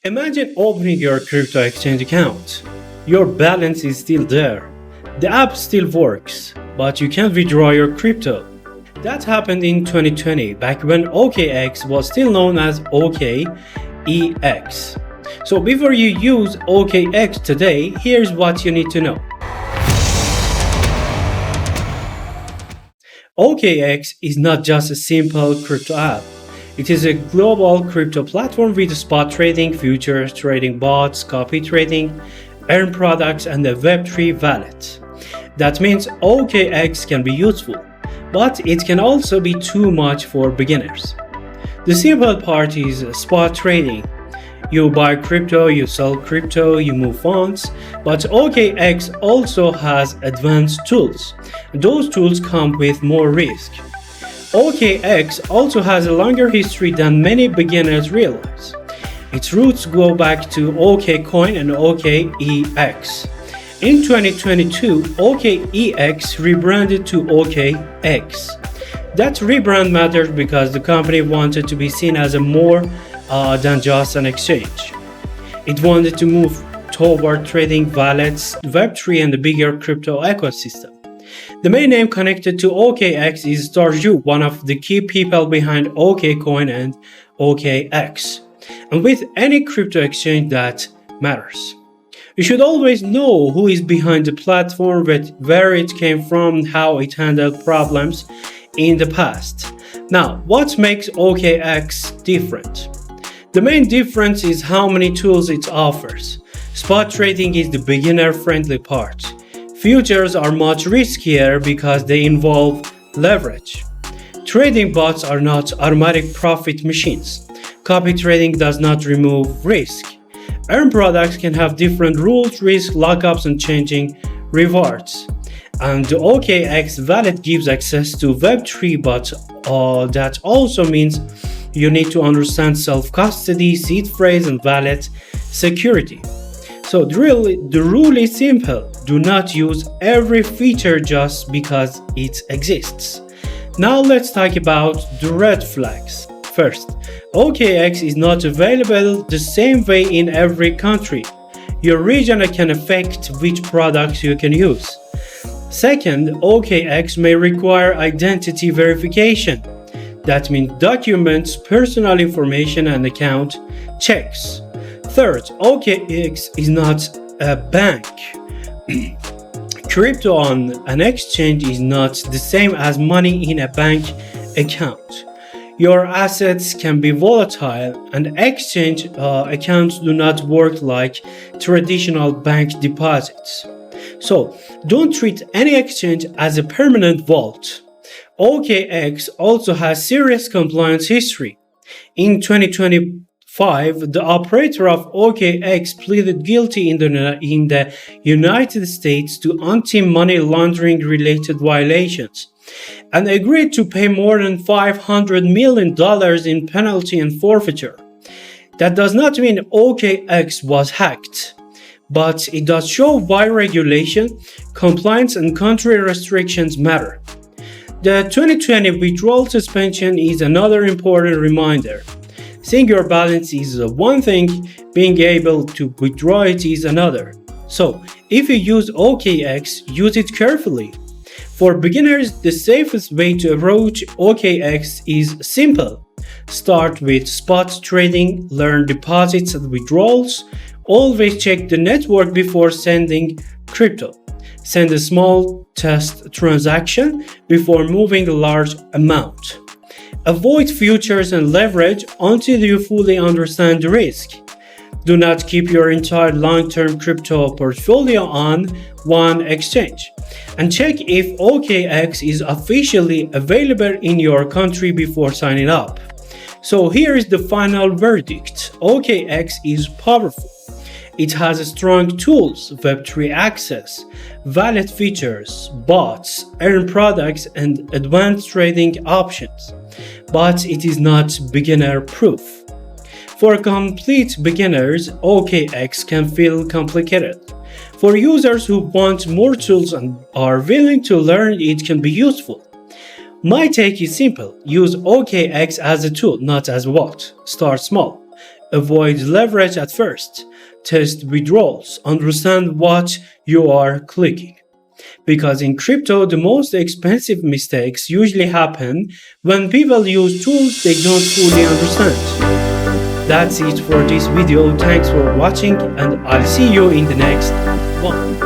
Imagine opening your crypto exchange account. Your balance is still there. The app still works, but you can't withdraw your crypto. That happened in 2020, back when OKX was still known as OKEx. So before you use OKX today, here's what you need to know. OKX is not just a simple crypto app. It is a global crypto platform with spot trading, futures trading, bots, copy trading, earn products, and a Web3 wallet. That means OKX can be useful, but it can also be too much for beginners. The simple part is spot trading. You buy crypto, you sell crypto, you move funds, but OKX also has advanced tools. Those tools come with more risk. OKX also has a longer history than many beginners realize. Its roots go back to OKCoin and OKEx. In 2022, OKEx rebranded to OKX. That rebrand mattered because the company wanted to be seen as a more than just an exchange. It wanted to move toward trading wallets, Web3, and the bigger crypto ecosystem. The main name connected to OKX is Starju, one of the key people behind OKCoin and OKEx. And with any crypto exchange, that matters. You should always know who is behind the platform, where it came from, how it handled problems in the past. Now, what makes OKX different? The main difference is how many tools it offers. Spot trading is the beginner-friendly part. Futures are much riskier because they involve leverage. Trading bots are not automatic profit machines. Copy trading does not remove risk. Earn products can have different rules, risk, lockups, and changing rewards. And the OKX wallet gives access to Web3, but that also means you need to understand self-custody, seed phrase, and wallet security. So the rule is simple. Do not use every feature just because it exists. Now let's talk about the red flags. First, OKX is not available the same way in every country. Your region can affect which products you can use. Second, OKX may require identity verification. That means documents, personal information, and account checks. Third, OKX is not a bank. Crypto on an exchange is not the same as money in a bank account. Your assets can be volatile, and exchange accounts do not work like traditional bank deposits. So, don't treat any exchange as a permanent vault. OKX also has serious compliance history. In 2025, the operator of OKX pleaded guilty in the United States to anti-money laundering related violations and agreed to pay more than $500 million in penalty and forfeiture. That does not mean OKX was hacked, but it does show why regulation, compliance, and country restrictions matter. The 2020 withdrawal suspension is another important reminder. Seeing your balance is one thing, being able to withdraw it is another. So, if you use OKX, use it carefully. For beginners, the safest way to approach OKX is simple. Start with spot trading, learn deposits and withdrawals. Always check the network before sending crypto. Send a small test transaction before moving a large amount. Avoid futures and leverage until you fully understand the risk. Do not keep your entire long-term crypto portfolio on one exchange. And check if OKX is officially available in your country before signing up. So here is the final verdict. OKX is powerful. It has strong tools, Web3 access, wallet features, bots, earn products, and advanced trading options. But it is not beginner-proof. For complete beginners, OKX can feel complicated. For users who want more tools and are willing to learn, it can be useful. My take is simple. Use OKX as a tool, not as a vault. Start small. Avoid leverage at first. Test withdrawals. Understand what you are clicking. Because in crypto, the most expensive mistakes usually happen when people use tools they don't fully understand. That's it for this video. Thanks for watching, and I'll see you in the next one.